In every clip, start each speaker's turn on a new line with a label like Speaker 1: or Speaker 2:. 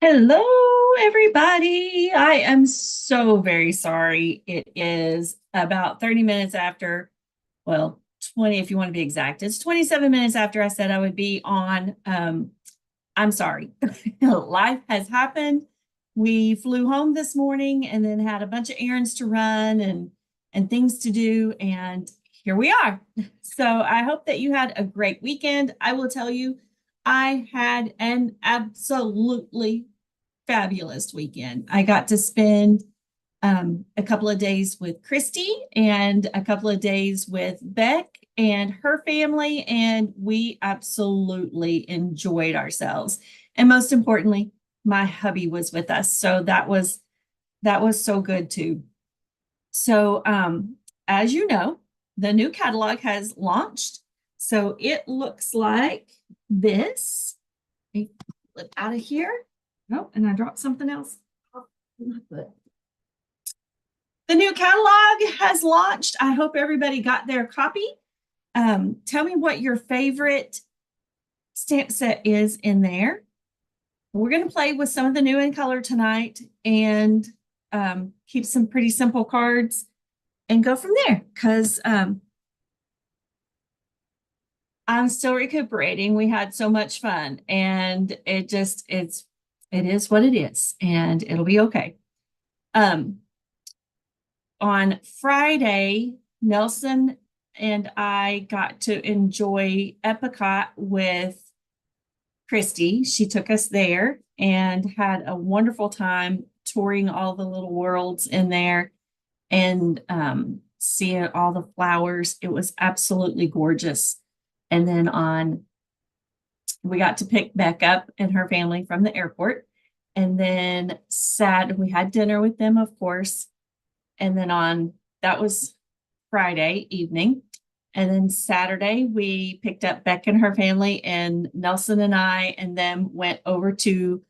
Speaker 1: Hello, everybody. I am so very sorry. It is about 30 minutes after, well, 20 if you want to be exact. It's 27 minutes after I said I would be on. I'm sorry. Life has happened. We flew home this morning and then had a bunch of errands to run and things to do, and here we are. So I hope that you had a great weekend. I will tell you, I had an absolutely fabulous weekend. I got to spend a couple of days with Christy and a couple of days with Beck and her family, and we absolutely enjoyed ourselves. And most importantly, my hubby was with us, so that was so good too. So, as you know, the new catalog has launched. So it looks like this. Let me pull it out of here. Oh, and I dropped something else. The new catalog has launched. I hope everybody got their copy. Tell me what your favorite stamp set is in there. We're going to play with some of the new in color tonight and keep some pretty simple cards and go from there because I'm still recuperating. We had so much fun and it is what it is and it'll be okay. On Friday, Nelson and I got to enjoy Epcot with Christy. She took us there and had a wonderful time touring all the little worlds in there and seeing all the flowers. It was absolutely gorgeous. And then we got to pick Beck up and her family from the airport. And then we had dinner with them, of course. And then that was Friday evening. And then Saturday, we picked up Beck and her family, and Nelson and I and them went over to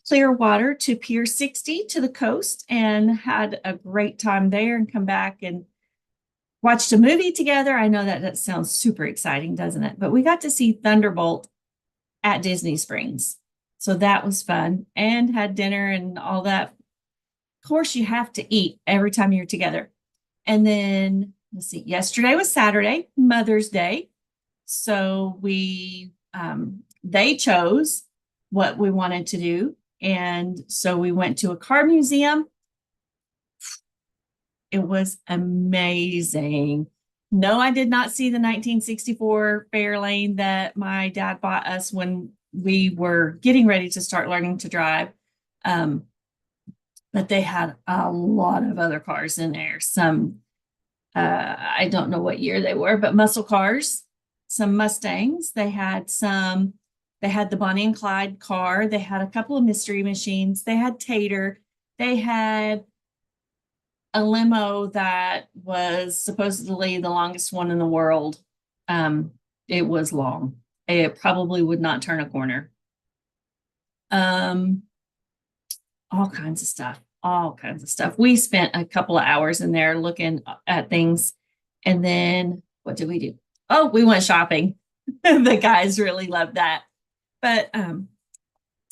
Speaker 1: Clearwater to Pier 60 to the coast and had a great time there and come back and watched a movie together. I know that sounds super exciting, doesn't it? But we got to see Thunderbolt at Disney Springs. So that was fun and had dinner and all that. Of course, you have to eat every time you're together. And then let's see, yesterday was Saturday, Mother's Day. So they chose what we wanted to do. And so we went to a car museum. It was amazing. No, I did not see the 1964 Fairlane that my dad bought us when we were getting ready to start learning to drive. But they had a lot of other cars in there. Some, I don't know what year they were, but muscle cars, some Mustangs. They had the Bonnie and Clyde car. They had a couple of mystery machines. They had Tater. They had a limo that was supposedly the longest one in the world. It was long. It probably would not turn a corner. Um, all kinds of stuff. All kinds of stuff. We spent a couple of hours in there looking at things. And then what did we do? Oh, we went shopping. The guys really loved that. But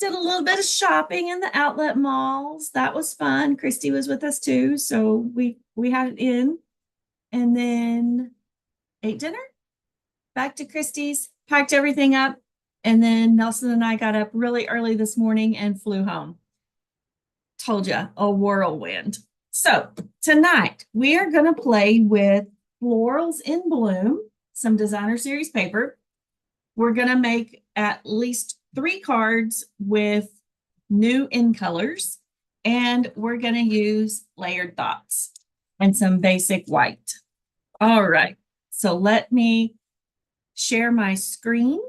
Speaker 1: did a little bit of shopping in the outlet malls. That was fun. Christy was with us too, so we had it in, and then ate dinner. Back to Christy's, packed everything up, and then Nelson and I got up really early this morning and flew home. Told you, a whirlwind. So tonight we are going to play with Florals in Bloom, some designer series paper. We're going to make at least 3 cards with new in colors, and we're going to use layered dots and some basic white. All right, so let me share my screen,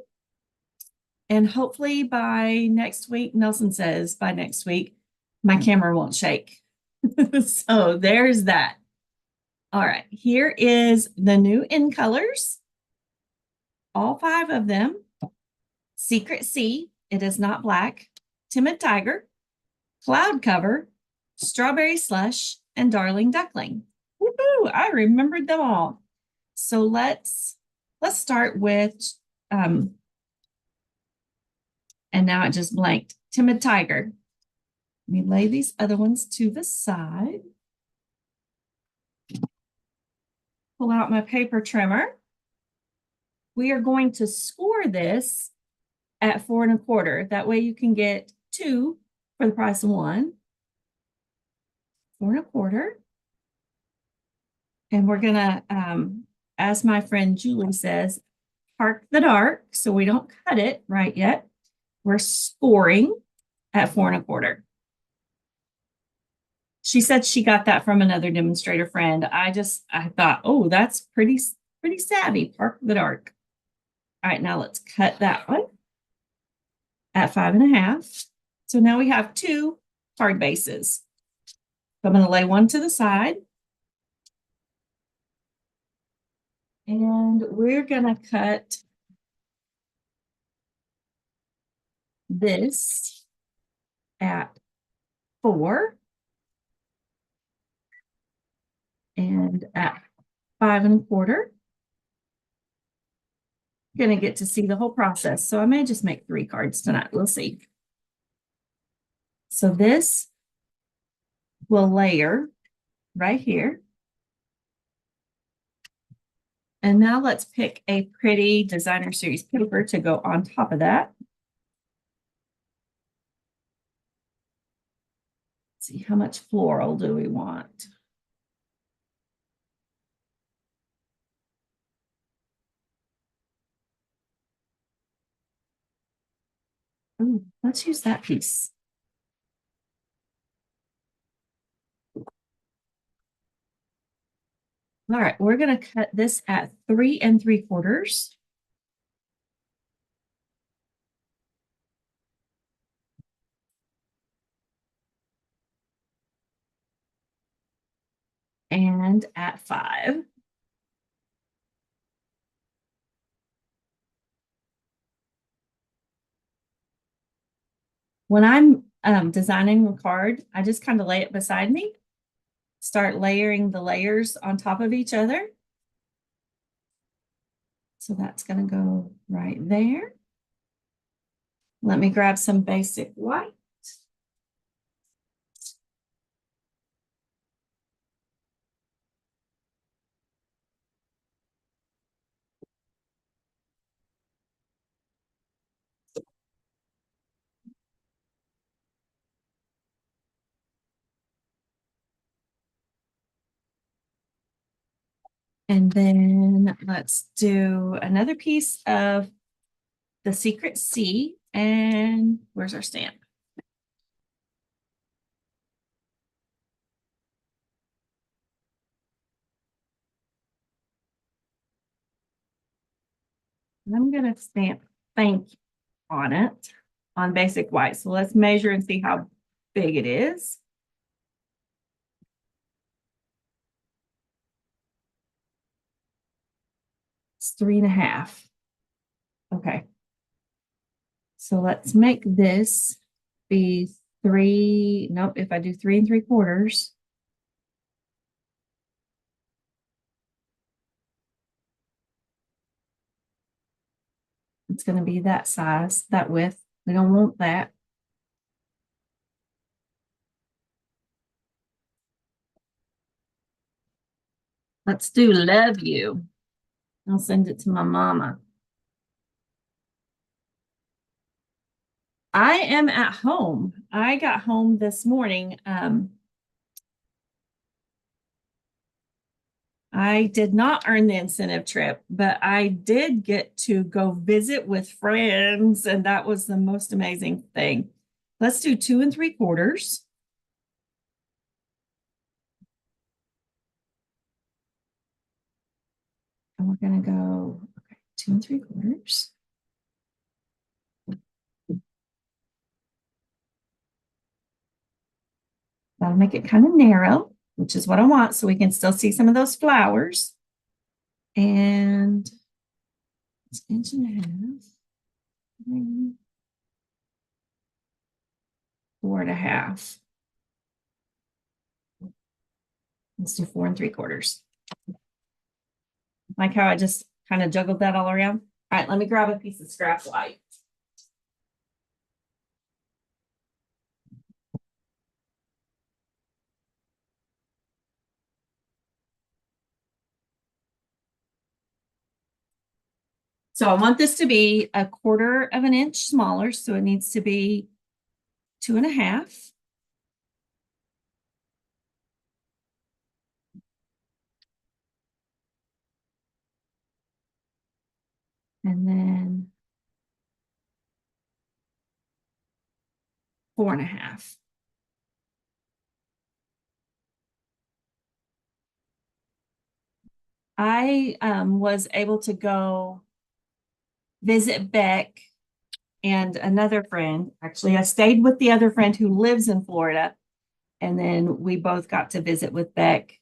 Speaker 1: and hopefully by next week, Nelson says by next week, my camera won't shake. So there's that. All right, here is the new in colors, all 5 of them. Secret Sea, it is not black, Timid Tiger, Cloud Cover, Strawberry Slush, and Darling Duckling. Woohoo! I remembered them all. So let's start with, and now it just blanked, Timid Tiger. Let me lay these other ones to the side. Pull out my paper trimmer. We are going to score this at 4 1/4. That way you can get 2 for the price of 1. 4 1/4. And we're gonna, as my friend Julie says, park the dark, so we don't cut it right yet. We're scoring at 4 1/4. She said she got that from another demonstrator friend. I thought, oh, that's pretty savvy. Park the dark. All right, now let's cut that one at 5 1/2. So now we have 2 card bases. So I'm going to lay one to the side. And we're going to cut this at 4 and at 5 1/4. Going to get to see the whole process. So I may just make 3 cards tonight. We'll see. So this will layer right here. And now let's pick a pretty designer series paper to go on top of that. Let's see, how much floral do we want? Ooh, let's use that piece. All right, we're going to cut this at 3 3/4. And at 5. When I'm designing a card, I just kind of lay it beside me, start layering the layers on top of each other. So that's going to go right there. Let me grab some basic white. And then let's do another piece of the secret C. And where's our stamp? I'm going to stamp thank on it on basic white. So let's measure and see how big it is. It's 3 1/2. Okay. So let's make this be 3. Nope. If I do 3 3/4. It's going to be that size, that width. We don't want that. Let's do love you. I'll send it to my mama. I am at home. I got home this morning. I did not earn the incentive trip, but I did get to go visit with friends, and that was the most amazing thing. Let's do 2 3/4. And we're going to go 2 3/4. That'll make it kind of narrow, which is what I want, so we can still see some of those flowers. And it's 1.5 inches. 4 1/2. Let's do 4 3/4. Like how I just kind of juggled that all around. All right, let me grab a piece of scrap white. So I want this to be 1/4 of an inch smaller. So it needs to be 2.5. And then 4.5. I was able to go visit Beck and another friend. Actually, I stayed with the other friend who lives in Florida. And then we both got to visit with Beck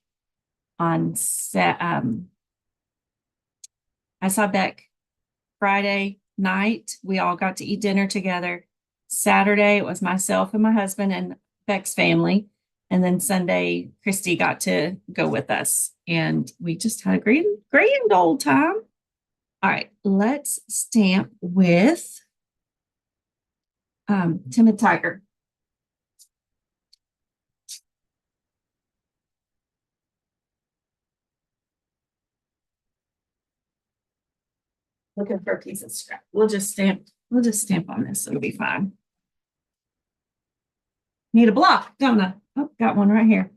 Speaker 1: on I saw Beck Friday night. We all got to eat dinner together. Saturday, it was myself and my husband and Beck's family. And then Sunday, Christy got to go with us. And we just had a grand old time. All right, let's stamp with Timid Tiger. Looking for a piece of scrap. We'll just stamp on this. It'll be fine. Need a block, don't I? Oh, got one right here.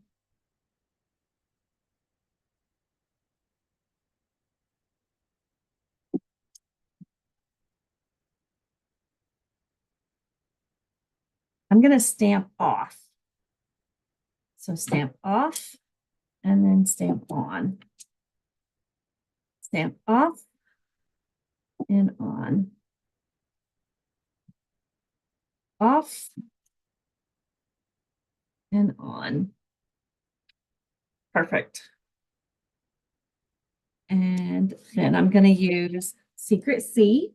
Speaker 1: I'm going to stamp off. So stamp off and then stamp on. Stamp off and on. Off and on. Perfect. And then I'm going to use Secret C.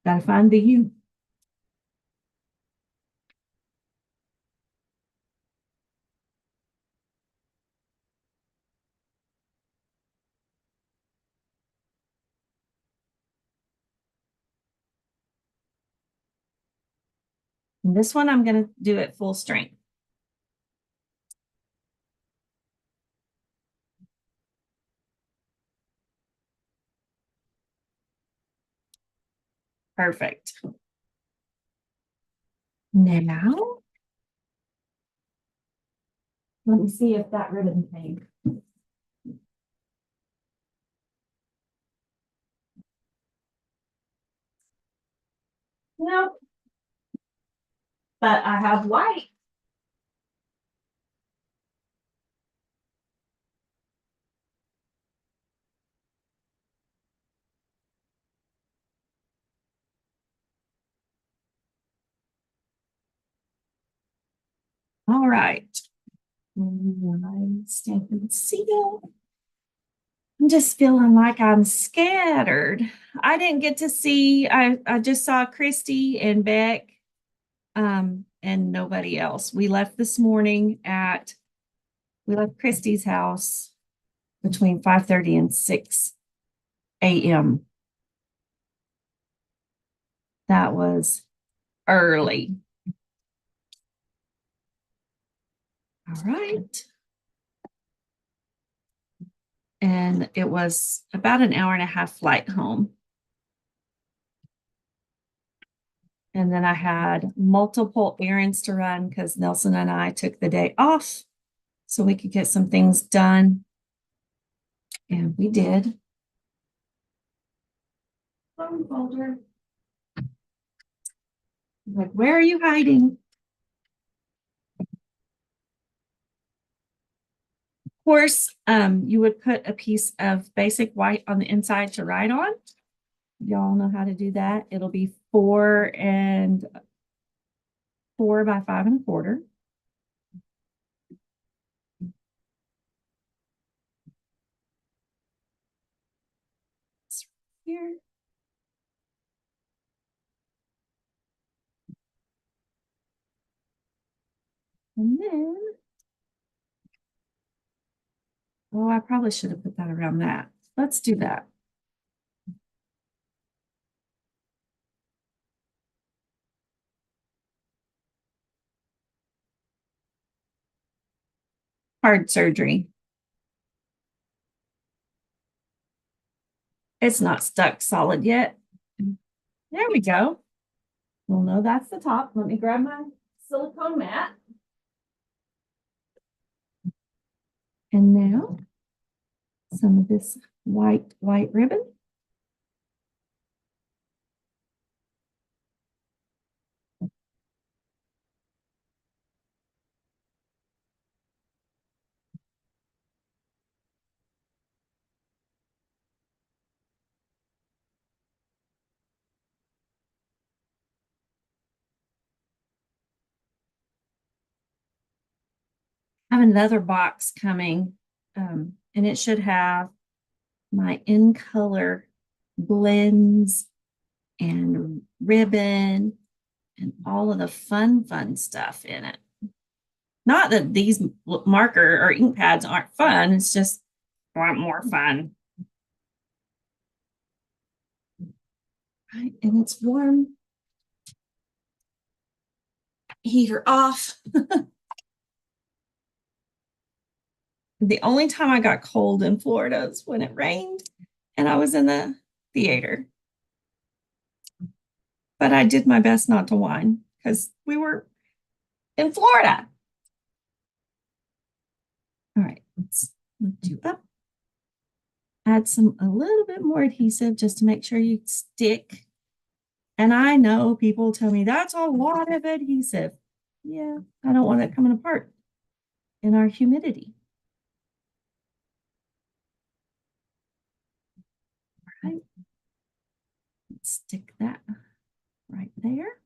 Speaker 1: Gotta find the U. And this one I'm going to do it full strength. Perfect. Now, let me see if that ribbon came. Nope. But I have white. All right. Stamp and seal. I'm just feeling like I'm scattered. I didn't get to see, I just saw Christy and Beck, and nobody else. We left this morning we left Christy's house between 5:30 and 6 a.m. That was early. All right. And it was about an hour and a half flight home. And then I had multiple errands to run because Nelson and I took the day off so we could get some things done. And we did. Phone folder. Like, where are you hiding? Of course, you would put a piece of basic white on the inside to write on. Y'all know how to do that. It'll be 4 by 5.25. Here. And then, oh, I probably should have put that around that. Let's do that. Heart surgery. It's not stuck solid yet. There we go. Well, no, that's the top. Let me grab my silicone mat. And now some of this white ribbon. I have another box coming, and it should have my in color blends and ribbon and all of the fun stuff in it. Not that these marker or ink pads aren't fun, it's just I want more fun. Right, and it's warm. Heater off. The only time I got cold in Florida is when it rained and I was in the theater. But I did my best not to whine because we were in Florida. All right, let's lift you up. Add a little bit more adhesive just to make sure you stick. And I know people tell me that's a lot of adhesive. Yeah, I don't want it coming apart in our humidity. All right, let's stick that right there.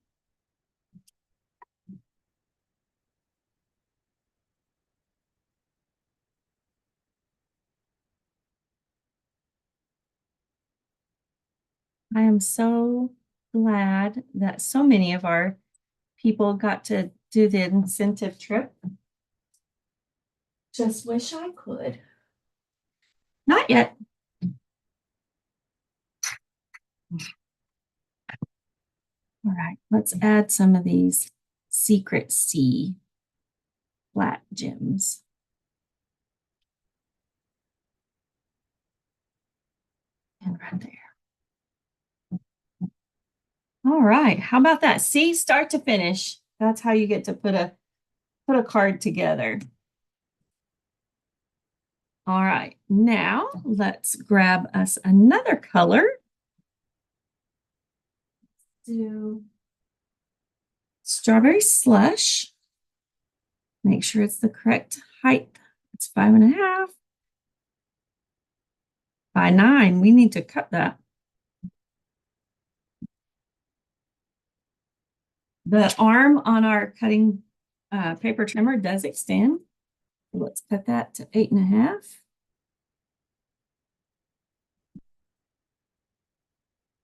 Speaker 1: I am so glad that so many of our people got to do the incentive trip. Just wish I could. Not yet. All right, let's add some of these secret C flat gems. And right there. All right, how about that? See, start to finish. That's how you get to put a card together. All right, now let's grab us another color. Do strawberry slush. Make sure it's the correct height. It's 5.5 by 9. We need to cut that. The arm on our cutting paper trimmer does extend. Let's cut that to 8.5.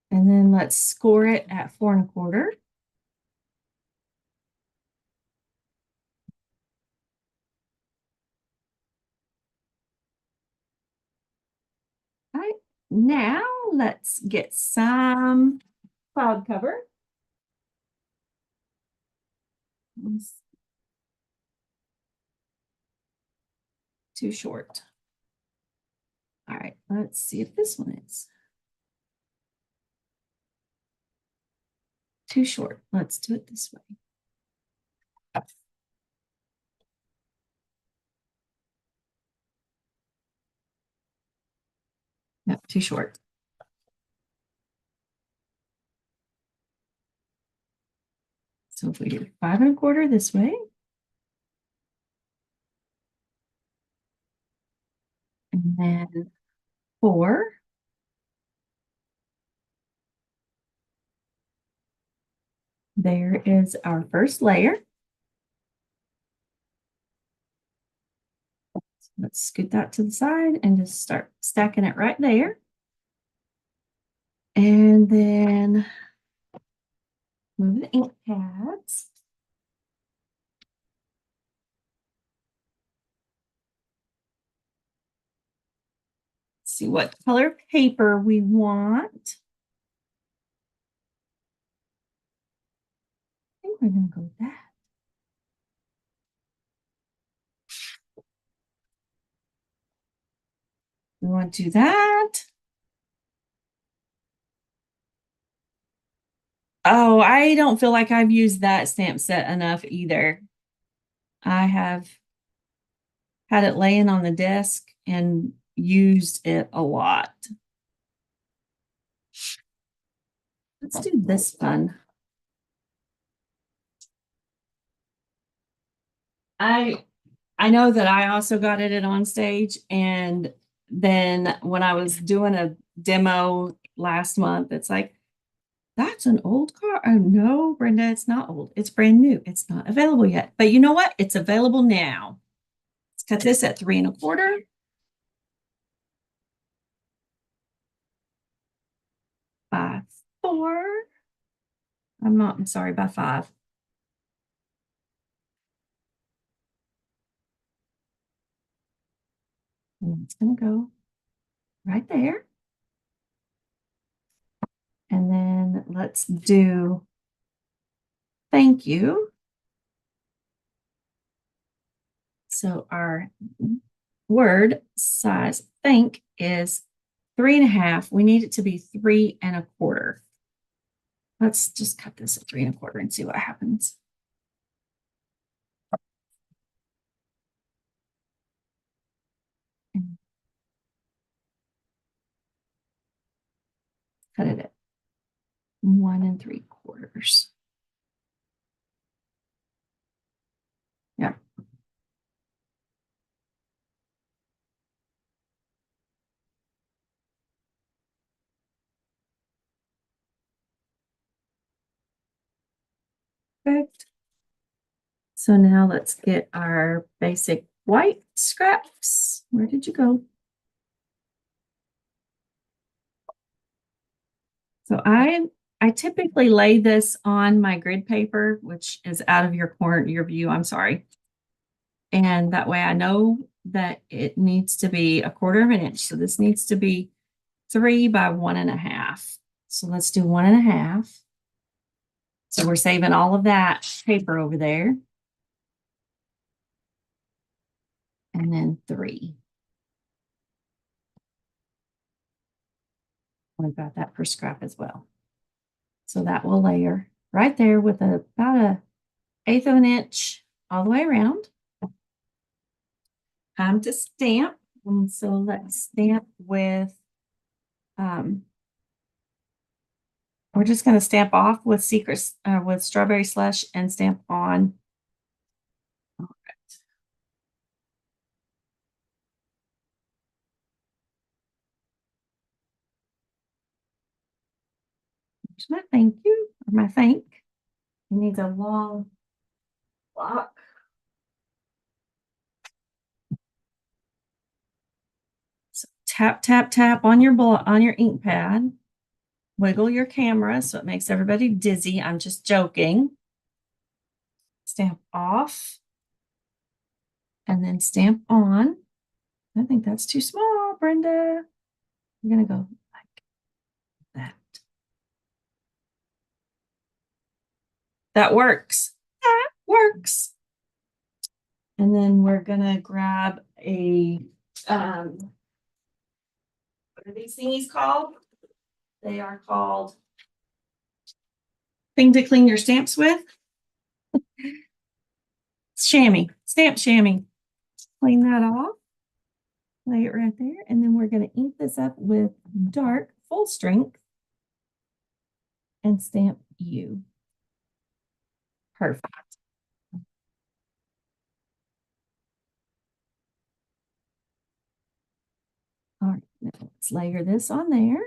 Speaker 1: And then let's score it at 4.25. All right, now let's get some cloud cover. Too short. All right, let's see if this one is too short. Let's do it this way. No, too short. So if we do 5.25 this way, and then 4, there is our first layer. So let's scoot that to the side and just start stacking it right there. And then move the ink pads. See what color paper we want. I think we're going to go with that. We want to do that. Oh, I don't feel like I've used that stamp set enough either. I have had it laying on the desk and used it a lot. Let's do this one. I know that I also got it at On Stage, and then when I was doing a demo last month, it's like, that's an old car. Oh no, Brenda, it's not old. It's brand new. It's not available yet. But you know what? It's available now. Let's cut this at 3 1/4. By 4. I'm sorry, by 5. And it's going to go right there. And then let's do thank you. So our word size thank is 3 1/2. We need it to be 3 1/4. Let's just cut this at 3 1/4 and see what happens. Cut it at 1 3/4. Yeah. Perfect. So now let's get our basic white scraps. Where did you go? So I typically lay this on my grid paper, which is out of your view, I'm sorry. And that way I know that it needs to be 1/4 inch. So this needs to be 3 by 1 1/2. So let's do 1 1/2. So we're saving all of that paper over there. And then 3. We've got that for scrap as well. So that will layer right there with about a 1/8 of an inch all the way around. Time to stamp. And so let's stamp with, we're just going to stamp off with with Strawberry Slush and stamp on. All right. Here's my thank you, or my thank. It needs a long block. So tap, tap, tap on your ink pad. Wiggle your camera so it makes everybody dizzy. I'm just joking. Stamp off. And then stamp on. I think that's too small, Brenda. I'm going to go like that. That works. That works. And then we're going to grab a, what are these thingies called? They are called thing to clean your stamps with. Chamois, stamp chamois. Clean that off. Lay it right there. And then we're going to ink this up with dark full strength and stamp you. Perfect. All right, now let's layer this on there.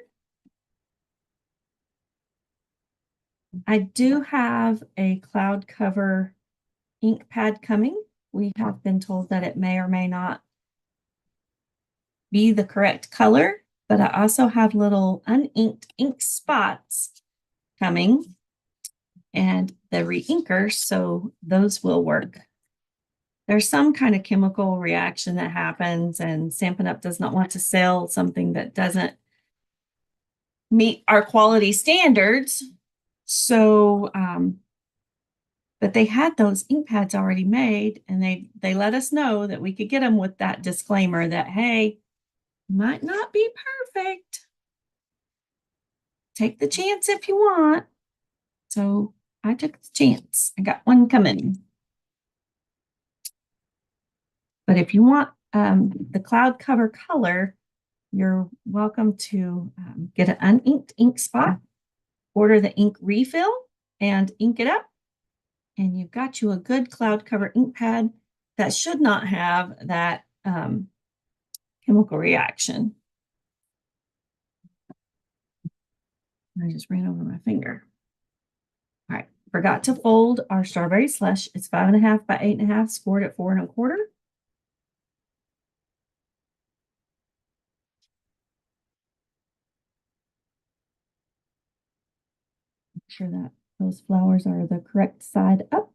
Speaker 1: I do have a cloud cover ink pad coming. We have been told that it may or may not be the correct color, but I also have little uninked ink spots coming and the re-inkers, so those will work. There's some kind of chemical reaction that happens, and Stampin' Up! Does not want to sell something that doesn't meet our quality standards. So, but they had those ink pads already made, and they let us know that we could get them with that disclaimer that, hey, might not be perfect. Take the chance if you want. So I took the chance. I got one coming. But if you want the cloud cover color, you're welcome to get an uninked ink spot, order the ink refill, and ink it up. And you've got you a good cloud cover ink pad that should not have that chemical reaction. I just ran over my finger. All right, forgot to fold our strawberry slush. It's 5.5 by 8.5, scored at 4.25. Make sure that those flowers are the correct side up.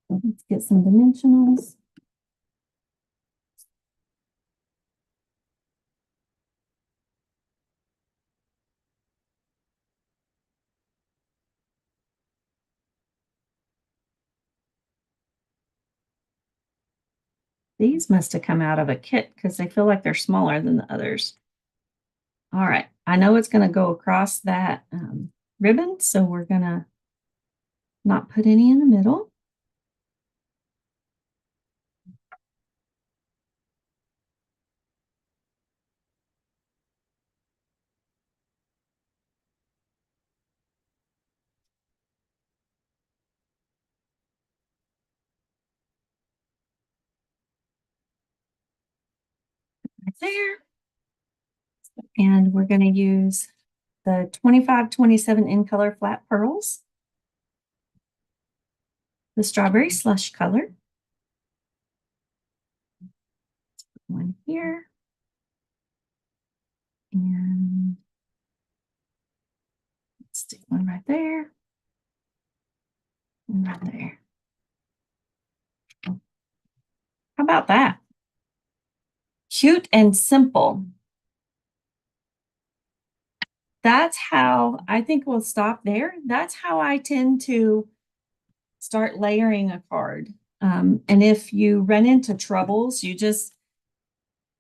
Speaker 1: Let's get some dimensionals. These must have come out of a kit because they feel like they're smaller than the others. All right, I know it's going to go across that ribbon, so we're going to not put any in the middle. Right there. And we're going to use the 2527 in color flat pearls, the strawberry slush color, one here, and let's stick one right there, and right there. How about that? Cute and simple. That's how I think we'll stop there. That's how I tend to start layering a card. And if you run into troubles,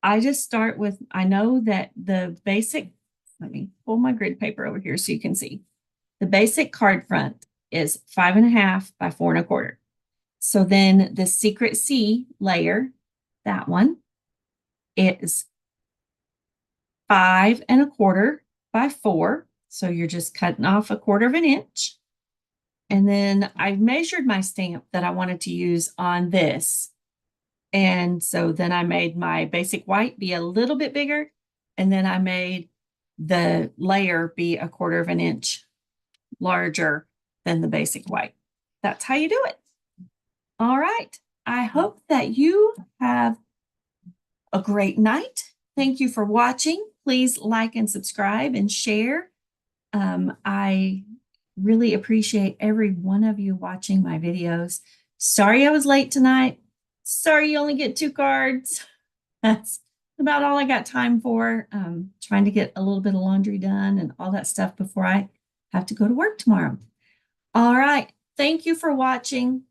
Speaker 1: I just start with, I know that the basic, let me pull my grid paper over here so you can see. The basic card front is 5.5 by 4.25. So then the secret C layer, that one, is 5.25 by 4. So you're just cutting off 1/4 inch. And then I measured my stamp that I wanted to use on this. And so then I made my basic white be a little bit bigger. And then I made the layer be 1/4 inch larger than the basic white. That's how you do it. All right. I hope that you have a great night. Thank you for watching. Please like and subscribe and share. I really appreciate every one of you watching my videos. Sorry I was late tonight. Sorry you only get 2 cards. That's about all I got time for. Trying to get a little bit of laundry done and all that stuff before I have to go to work tomorrow. All right. Thank you for watching.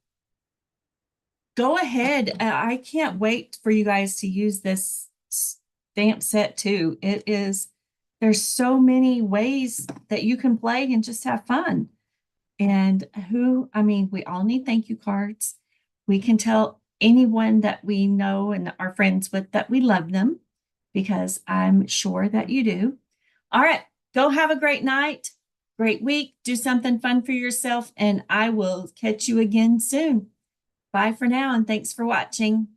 Speaker 1: Go ahead. I can't wait for you guys to use this stamp set too. There's so many ways that you can play and just have fun. And we all need thank you cards. We can tell anyone that we know and are friends with that we love them, because I'm sure that you do. All right, go have a great night, great week, do something fun for yourself, and I will catch you again soon. Bye for now, and thanks for watching.